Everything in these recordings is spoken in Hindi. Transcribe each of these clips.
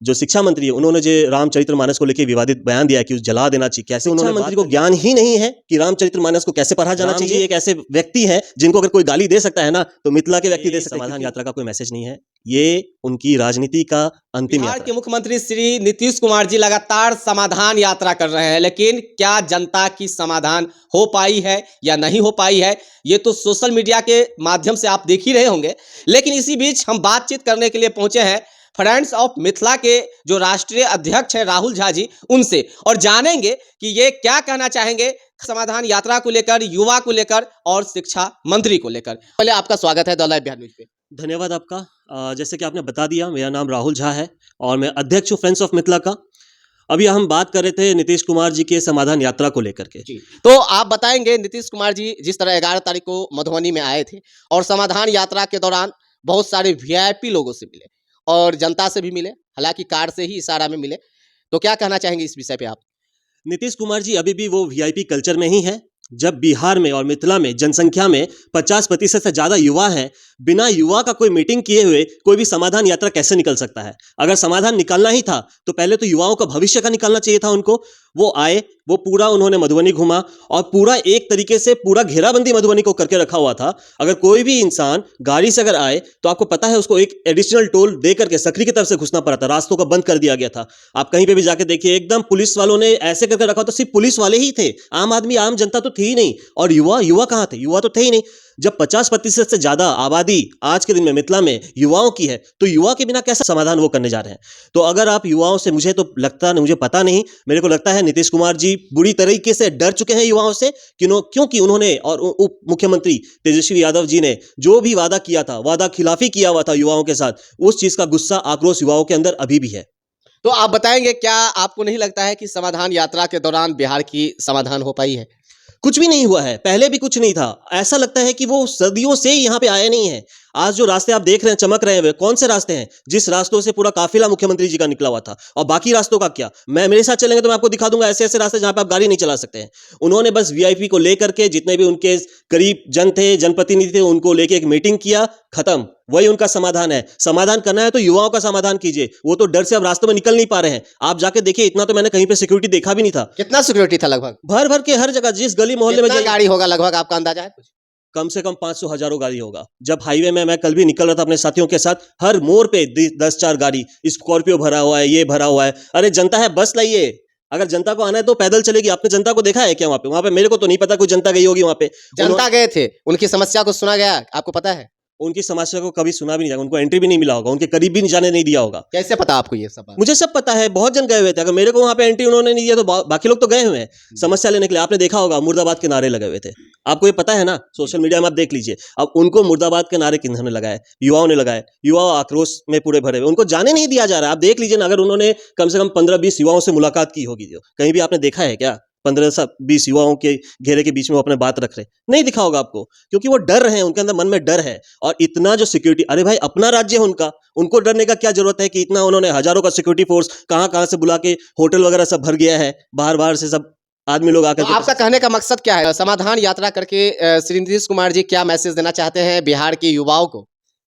जो शिक्षा मंत्री है उन्होंने जो रामचरितमानस को लेकर विवादित बयान दिया कि उस जला देना चाहिए, कैसे उन्होंने मंत्री को ज्ञान ही नहीं है कि रामचरितमानस को कैसे पढ़ा जाना चाहिए। एक ऐसे व्यक्ति हैं जिनको अगर कोई गाली दे सकता है ना तो मिथिला के व्यक्ति दे सकते हैं। समाधान यात्रा का कोई मैसेज नहीं है, ये उनकी राजनीति का अंतिम बिहार के मुख्यमंत्री श्री नीतीश कुमार जी लगातार समाधान यात्रा कर रहे हैं, लेकिन क्या जनता की समाधान हो पाई है या नहीं हो पाई है, ये तो सोशल मीडिया के माध्यम से आप देख ही रहे होंगे। लेकिन इसी बीच हम बातचीत करने के लिए पहुंचे हैं फ्रेंड्स ऑफ मिथिला के जो राष्ट्रीय अध्यक्ष हैं राहुल झा जी, उनसे, और जानेंगे कि ये क्या कहना चाहेंगे समाधान यात्रा को लेकर, युवा को लेकर और शिक्षा मंत्री को लेकर। पहले आपका स्वागत है द लाइव बिहार न्यूज पे। धन्यवाद आपका। जैसे कि आपने बता दिया, मेरा नाम राहुल झा है और मैं अध्यक्ष हूँ फ्रेंड्स ऑफ मिथिला का। अभी हम बात कर रहे थे नीतीश कुमार जी के समाधान यात्रा को लेकर के। जी, तो आप बताएंगे नीतीश कुमार जी जिस तरह 11 तारीख को मधुबनी में आए थे और समाधान यात्रा के दौरान बहुत सारे वीआईपी लोगों से मिले और जनता से भी मिले, हालांकि कार से ही इशारा में मिले, तो क्या कहना चाहेंगे इस विषय पे आप? नीतीश कुमार जी अभी भी वो वीआईपी कल्चर में ही है। जब बिहार में और मिथिला में जनसंख्या में 50% से ज़्यादा युवा हैं, बिना युवा का कोई मीटिंग किए हुए कोई भी समाधान यात्रा कैसे निकल सकता है? अगर समाधान निकालना ही था तो पहले तो युवाओं का भविष्य का निकालना चाहिए था उनको। वो आए, वो पूरा उन्होंने मधुबनी घूमा और पूरा एक तरीके से पूरा घेराबंदी मधुबनी को करके रखा हुआ था। अगर कोई भी इंसान गाड़ी से अगर आए तो आपको पता है उसको एक एडिशनल टोल दे करके सकरी की तरफ से घुसना पड़ा था, रास्तों को बंद कर दिया गया था। आप कहीं पे भी जाके देखिए, एकदम पुलिस वालों ने ऐसे करके रखा था, सिर्फ पुलिस वाले ही थे, आम आदमी आम जनता तो थी ही नहीं। और युवा कहाँ थे? युवा तो थे ही नहीं। जब 50% से ज्यादा आबादी आज के दिन में मिथिला में युवाओं की है तो युवा के बिना कैसा समाधान वो करने जा रहे हैं? तो अगर आप युवाओं से, मुझे पता नहीं, मेरे को लगता है नीतीश कुमार जी बुरी तरीके से डर चुके हैं युवाओं से, क्योंकि उन्होंने और उप मुख्यमंत्री तेजस्वी यादव जी ने जो भी वादा किया था, वादा खिलाफी किया हुआ था युवाओं के साथ, उस चीज का गुस्सा, आक्रोश युवाओं के अंदर अभी भी है। तो आप बताएंगे, क्या आपको नहीं लगता है कि समाधान यात्रा के दौरान बिहार की समाधान हो पाई है? कुछ भी नहीं हुआ है, पहले भी कुछ नहीं था। ऐसा लगता है कि वो सदियों से यहाँ पे आए नहीं है। आज जो रास्ते आप देख रहे हैं चमक रहे हैं, वे कौन से रास्ते हैं? जिस रास्तों से पूरा काफिला मुख्यमंत्री जी का निकला हुआ था। और बाकी रास्तों का क्या? मेरे साथ चलेंगे तो मैं आपको दिखा दूंगा ऐसे ऐसे रास्ते जहां पे आप गाड़ी नहीं चला सकते हैं। उन्होंने बस वीआईपी को लेकर के, जितने भी उनके करीब जन थे, जनप्रतिनिधि थे, उनको लेके एक मीटिंग किया, खत्म। वही उनका समाधान है। समाधान करना है तो युवाओं का समाधान कीजिए। वो तो डर से अब रास्तों में निकल नहीं पा रहे हैं। आप जाके देखिए, इतना तो मैंने कहीं पे सिक्योरिटी देखा भी नहीं था। कितना सिक्योरिटी था? लगभग भर भर के हर जगह, जिस गली मोहल्ले में गाड़ी होगा लगभग, आपका अंदाजा है कुछ? कम से कम 500 हजारों गाड़ी होगा। जब हाईवे में मैं कल भी निकल रहा था अपने साथियों के साथ, हर मोड़ पे 10-4 गाड़ी, स्कॉर्पियो भरा हुआ है, ये भरा हुआ है। अरे जनता है, बस लाइए। अगर जनता को आना है तो पैदल चलेगी। आपने जनता को देखा है क्या वहां पे? मेरे को तो नहीं पता कोई जनता गई होगी वहां पे। जनता गए थे, उनकी समस्या को सुना गया, आपको पता है? उनकी समस्या को कभी सुना भी नहीं जाएगा, उनको एंट्री भी नहीं मिला होगा, उनके करीब भी जाने नहीं दिया होगा। कैसे पता आपको ये सब? मुझे सब पता है, बहुत जन गए हुए थे। अगर मेरे को वहां पे एंट्री उन्होंने नहीं दिया तो बाकी लोग तो गए हुए हैं समस्या लेने के लिए। आपने देखा होगा मुर्दाबाद के नारे लगे हुए थे, आपको ये पता है ना, सोशल मीडिया में आप देख लीजिए। अब उनको मुर्दाबाद के नारे किन्होंने लगाए? युवाओं ने लगाए। युवा आक्रोश में पूरे भरे हुए, उनको जाने नहीं दिया जा रहा है। आप देख लीजिए ना, अगर उन्होंने कम से कम 15-20 युवाओं से मुलाकात की होगी, जो कहीं भी आपने देखा है क्या? 15-20 युवाओं के घेरे के बीच में वो अपने बात रख रहे, नहीं दिखा होगा आपको, क्योंकि वो डर रहे हैं, उनके अंदर मन में डर है। और इतना जो सिक्योरिटी, अरे भाई अपना राज्य है उनका, उनको डरने का क्या जरूरत है कि इतना उन्होंने हजारों का सिक्योरिटी फोर्स कहां से बुला के, होटल वगैरह सब भर गया है, बाहर से सब आदमी लोग आकर। तो आपका कहने का मकसद क्या है? समाधान यात्रा करके श्री नीतीश कुमार जी क्या मैसेज देना चाहते हैं बिहार के युवाओं को?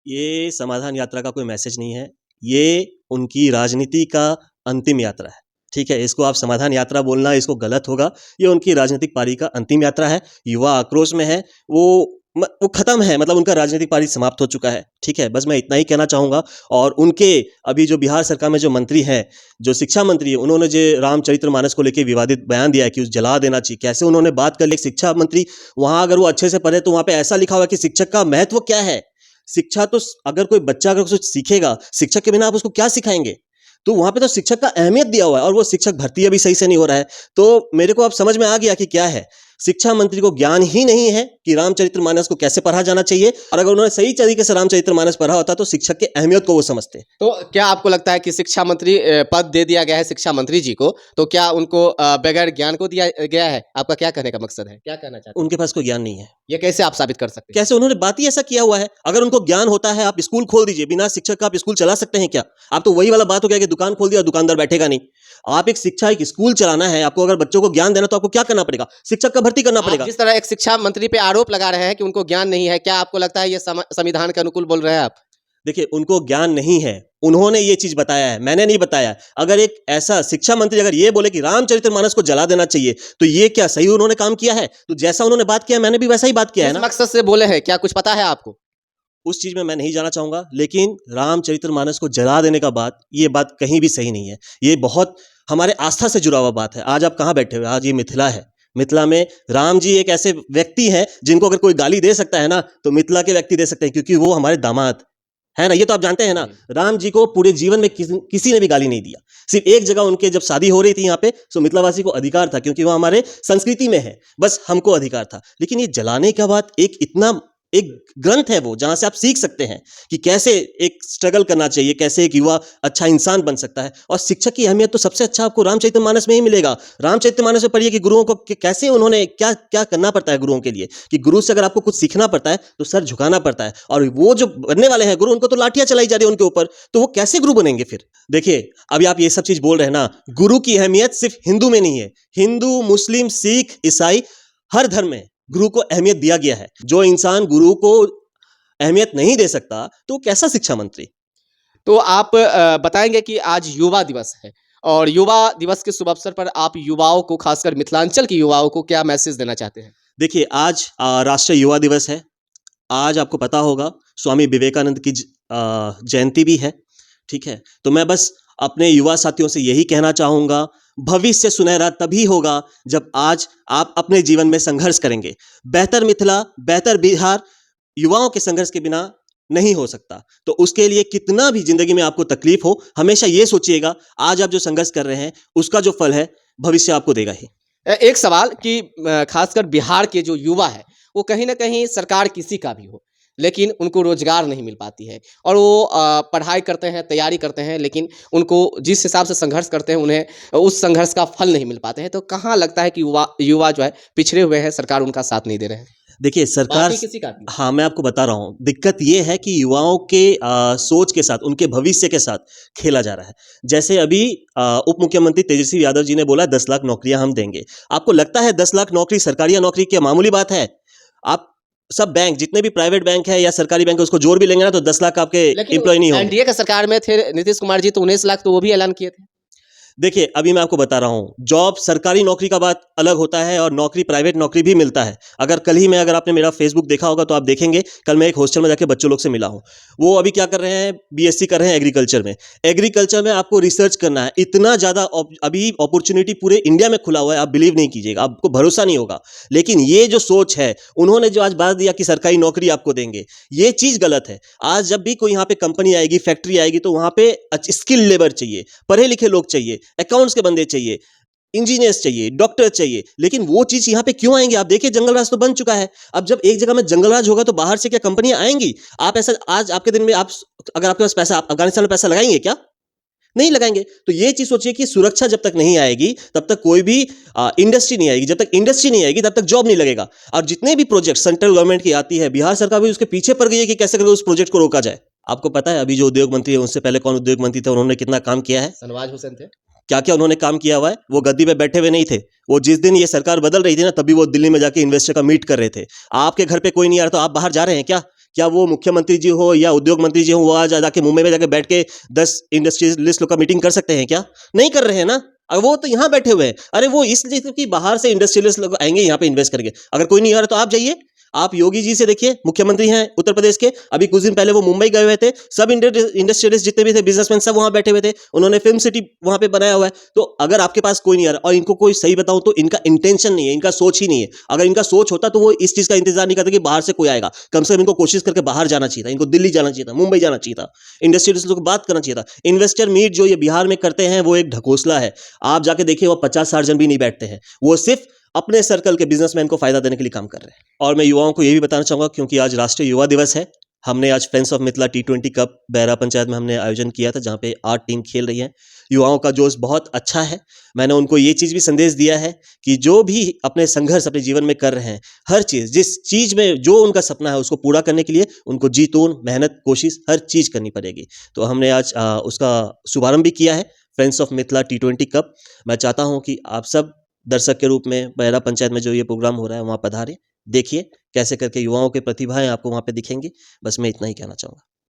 ये समाधान यात्रा का कोई मैसेज नहीं है, ये उनकी राजनीति का अंतिम यात्रा है। ठीक है, इसको आप समाधान यात्रा बोलना इसको गलत होगा। ये उनकी राजनीतिक पारी का अंतिम यात्रा है। युवा आक्रोश में है, वो खत्म है, मतलब उनका राजनीतिक पारी समाप्त हो चुका है। ठीक है, बस मैं इतना ही कहना चाहूंगा। और उनके अभी जो बिहार सरकार में जो मंत्री हैं, जो शिक्षा मंत्री है, उन्होंने जो रामचरितमानस को लेकर विवादित बयान दिया है कि उस जला देना चाहिए, कैसे उन्होंने बात कर ली। शिक्षा मंत्री वहां अगर वो अच्छे से पढ़े तो वहां पे ऐसा लिखा हुआ है कि शिक्षक का महत्व क्या है। शिक्षा तो अगर कोई बच्चा अगर कुछ सीखेगा, शिक्षक के बिना आप उसको क्या सिखाएंगे? तो वहां पे तो शिक्षक का अहमियत दिया हुआ है और वो शिक्षक भर्ती अभी सही से नहीं हो रहा है। तो मेरे को अब समझ में आ गया कि क्या है, शिक्षा मंत्री को ज्ञान ही नहीं है कि रामचरितमानस को कैसे पढ़ा जाना चाहिए। और अगर उन्होंने सही तरीके से रामचरितमानस पढ़ा होता तो शिक्षक के अहमियत को वो समझते। तो क्या आपको लगता है कि शिक्षा मंत्री पद दे दिया गया है शिक्षा मंत्री जी को, तो क्या उनको बगैर ज्ञान को दिया गया है? आपका क्या कहने का मकसद है, क्या कहना चाहते हैं? उनके पास कोई ज्ञान नहीं है। ये कैसे आप साबित कर सकते हैं? कैसे? उन्होंने बात ही ऐसा किया हुआ है। अगर उनको ज्ञान होता है, आप स्कूल खोल दीजिए, बिना शिक्षक का आप स्कूल चला सकते हैं क्या? आप तो वही वाला बात हो गया कि दुकान खोल दिया, दुकानदार बैठेगा नहीं। आप एक स्कूल चलाना है, आपको अगर बच्चों को ज्ञान देना तो आपको क्या करना पड़ेगा? शिक्षक का भर्ती करना पड़ेगा। जिस तरह एक शिक्षा मंत्री पे आरोप लगा रहे हैं कि उनको ज्ञान नहीं है, क्या आपको लगता है ये संविधान के अनुकूल बोल रहे हैं आप? देखिए, उनको ज्ञान नहीं है, उन्होंने ये चीज बताया है, मैंने नहीं बताया। अगर एक ऐसा शिक्षा मंत्री अगर ये बोले कि रामचरितमानस को जला देना चाहिए, तो ये क्या सही उन्होंने काम किया है? तो जैसा उन्होंने बात किया मैंने भी वैसा ही बात किया है किस ना। मकसद से बोले हैं, क्या कुछ पता है आपको? उस चीज में मैं नहीं जाना चाहूंगा, लेकिन रामचरितमानस को जला देने का बात, ये बात कहीं भी सही नहीं है। ये बहुत हमारे आस्था से जुड़ा हुआ बात है। आज आप कहाँ बैठे हुए? आज ये मिथिला है। मिथिला में राम जी एक ऐसे व्यक्ति हैं जिनको अगर कोई गाली दे सकता है ना, तो मिथिला के व्यक्ति दे सकते हैं, क्योंकि वो हमारे दामाद है ना। ये तो आप जानते हैं ना। राम जी को पूरे जीवन में किसी ने भी गाली नहीं दिया। सिर्फ एक जगह उनके जब शादी हो रही थी यहाँ पे, तो मिथिलावासी को अधिकार था, क्योंकि वो हमारे संस्कृति में है, बस हमको अधिकार था। लेकिन ये जलाने का बात, एक इतना एक ग्रंथ है वो, जहां से आप सीख सकते हैं कि कैसे एक स्ट्रगल करना चाहिए, कैसे एक युवा अच्छा इंसान बन सकता है। और शिक्षक की अहमियत तो सबसे अच्छा आपको रामचरितमानस में ही मिलेगा। रामचरितमानस में पढ़िए कि गुरुओं को कैसे उन्होंने क्या क्या करना पड़ता है गुरुओं के लिए, कि गुरु से अगर आपको कुछ सीखना पड़ता है तो सर झुकाना पड़ता है। और वो जो बनने वाले हैं गुरु, उनको तो लाठियां चलाई जा रही है उनके ऊपर, तो वो कैसे गुरु बनेंगे फिर? देखिए, अभी आप ये सब चीज बोल रहे हैं ना, गुरु की अहमियत सिर्फ हिंदू में नहीं है। हिंदू, मुस्लिम, सिख, ईसाई, हर धर्म में गुरु को अहमियत दिया गया है। जो इंसान गुरु को अहमियत नहीं दे सकता, तो वो कैसा शिक्षा मंत्री? तो आप बताएंगे कि आज युवा दिवस है, और युवा दिवस के शुभ अवसर पर आप युवाओं को, खासकर मिथिलांचल के युवाओं को, क्या मैसेज देना चाहते हैं? देखिए, आज राष्ट्रीय युवा दिवस है। आज आपको पता होगा स्वामी विवेकानंद की जयंती भी है, ठीक है। तो मैं बस अपने युवा साथियों से यही कहना चाहूंगा, भविष्य सुनहरा तभी होगा जब आज आप अपने जीवन में संघर्ष करेंगे। बेहतर मिथिला, बेहतर बिहार युवाओं के संघर्ष के बिना नहीं हो सकता। तो उसके लिए कितना भी जिंदगी में आपको तकलीफ हो, हमेशा ये सोचिएगा आज आप जो संघर्ष कर रहे हैं उसका जो फल है भविष्य आपको देगा ही। एक सवाल कि खासकर बिहार के जो युवा है, वो कहीं ना कहीं सरकार किसी का भी हो, लेकिन उनको रोजगार नहीं मिल पाती है, और वो पढ़ाई करते हैं, तैयारी करते हैं, लेकिन उनको जिस हिसाब से संघर्ष करते हैं, उन्हें उस संघर्ष का फल नहीं मिल पाते हैं। तो कहाँ लगता है कि युवा युवा जो है पिछड़े हुए हैं, सरकार उनका साथ नहीं दे रहे हैं? देखिए, सरकार, बाकी किसी का भी। हाँ मैं आपको बता रहा हूँ, दिक्कत ये है कि युवाओं के सोच के साथ, उनके भविष्य के साथ खेला जा रहा है। जैसे अभी उप मुख्यमंत्री तेजस्वी यादव जी ने बोला 10 लाख नौकरियां हम देंगे। आपको लगता है 10 लाख नौकरी, सरकारी नौकरी क्या मामूली बात है? आप सब बैंक, जितने भी प्राइवेट बैंक है या सरकारी बैंक है, उसको जोड़ भी लेंगे ना, तो 10 लाख आपके एम्प्लॉय नहीं होंगे। एनडीए का सरकार में थे नीतीश कुमार जी, तो 19 लाख तो वो भी ऐलान किए थे। देखिए, अभी मैं आपको बता रहा हूँ, जॉब सरकारी नौकरी का बात अलग होता है, और नौकरी प्राइवेट नौकरी भी मिलता है। अगर कल ही मैं, अगर आपने मेरा फेसबुक देखा होगा तो आप देखेंगे, कल मैं एक हॉस्टल में जाके बच्चों लोग से मिला हूँ। वो अभी क्या कर रहे हैं, बीएससी कर रहे हैं एग्रीकल्चर में। एग्रीकल्चर में आपको रिसर्च करना है, इतना ज़्यादा अभी अपॉर्चुनिटी पूरे इंडिया में खुला हुआ है, आप बिलीव नहीं कीजिएगा, आपको भरोसा नहीं होगा। लेकिन ये जो सोच है, उन्होंने जो आज बात दिया कि सरकारी नौकरी आपको देंगे, ये चीज़ गलत है। आज जब भी कोई यहाँ पे कंपनी आएगी, फैक्ट्री आएगी, तो वहाँ पे स्किल लेबर चाहिए, पढ़े लिखे लोग चाहिए, अकाउंट्स के बंदे चाहिए, इंजीनियर्स चाहिए, डॉक्टर चाहिए। लेकिन वो चीज यहाँ पे क्यों आएंगे? आप देखिए, जंगल राज तो बन चुका है। अब जब एक जगह में जंगल राज होगा तो बाहर से क्या कंपनियां आएंगी? आप ऐसा, आज आपके दिन में आप, अगर आपके पास पैसा, आप अफगानिस्तान में पैसा लगाएंगे क्या? नहीं लगाएंगे। तो ये चीज सोचिए कि सुरक्षा जब तक नहीं आएगी तब तक कोई भी इंडस्ट्री नहीं आएगी। जब तक इंडस्ट्री नहीं आएगी तब तक जॉब नहीं लगेगा। और जितने भी प्रोजेक्ट सेंट्रल गवर्नमेंट की आती है, बिहार सरकार भी उसके पीछे पड़ गई है कि कैसे करके उस प्रोजेक्ट को रोका जाए। आपको पता है अभी जो उद्योग मंत्री है, उनसे पहले कौन उद्योग मंत्री थे, उन्होंने कितना काम किया है? सनवाज हुसैन थे। क्या क्या उन्होंने काम किया हुआ है? वो गद्दी पे बैठे हुए नहीं थे। वो जिस दिन ये सरकार बदल रही थी ना, तभी वो दिल्ली में जाके इन्वेस्टर का मीट कर रहे थे। आपके घर पे कोई नहीं आ रहा तो आप बाहर जा रहे हैं क्या? क्या वो मुख्यमंत्री जी हो या उद्योग मंत्री जी हो, वो आज जाके मुंबई में जाके बैठ के 10 इंडस्ट्रियलिस्ट लोग का मीटिंग कर सकते हैं क्या? नहीं कर रहे हैं ना। अब वो तो यहाँ बैठे हुए हैं। अरे वो इसलिए कि बाहर से इंडस्ट्रियलिस्ट लोग आएंगे यहाँ पे इन्वेस्ट करेंगे। अगर कोई नहीं आ रहा तो आप जाइए, आप योगी जी से देखिए, मुख्यमंत्री हैं उत्तर प्रदेश के। अभी कुछ दिन पहले वो मुंबई गए हुए थे, सब इंडस्ट्रियलिस्ट जितने भी थे, बिजनेसमैन, सब वहां बैठे हुए थे। उन्होंने फिल्म सिटी वहां पे बनाया हुआ है। तो अगर आपके पास कोई नहीं आ रहा, और इनको कोई सही बताऊं तो इनका इंटेंशन नहीं है, इनका सोच ही नहीं है। अगर इनका सोच होता तो वो इस चीज का इंतजार नहीं करते कि बाहर से कोई आएगा। कम से कम इनको कोशिश करके बाहर जाना चाहिए था, इनको दिल्ली जाना चाहिए था, मुंबई जाना चाहिए था, इंडस्ट्रियलिस्ट लोग बात करना चाहिए था। इन्वेस्टर मीट जो ये बिहार में करते हैं वो एक ढकोसला है। आप जाके देखिए, वो 50-60 जन भी नहीं बैठते हैं। वो सिर्फ अपने सर्कल के बिजनेसमैन को फायदा देने के लिए काम कर रहे हैं। और मैं युवाओं को ये भी बताना चाहूंगा, क्योंकि आज राष्ट्रीय युवा दिवस है, हमने आज friends of Mithila T20 cup Baira panchayat में हमने आयोजन किया था, जहां पे 8 टीम खेल रही है। युवाओं का जोश बहुत अच्छा है। मैंने उनको ये चीज़ भी संदेश दिया है कि जो भी अपने संघर्ष अपने जीवन में कर रहे हैं, हर चीज़, जिस चीज़ में जो उनका सपना है उसको पूरा करने के लिए उनको जी तोड़, मेहनत, कोशिश, हर चीज़ करनी पड़ेगी। तो हमने आज उसका शुभारंभ भी किया है, friends of Mithila T20 cup. मैं चाहता हूँ कि आप सब दर्शक के रूप में बैरा पंचायत में जो ये प्रोग्राम हो रहा है वहाँ पधारें, देखिए कैसे करके युवाओं की प्रतिभाएं आपको वहाँ पे दिखेंगी। बस मैं इतना ही कहना चाहूँगा।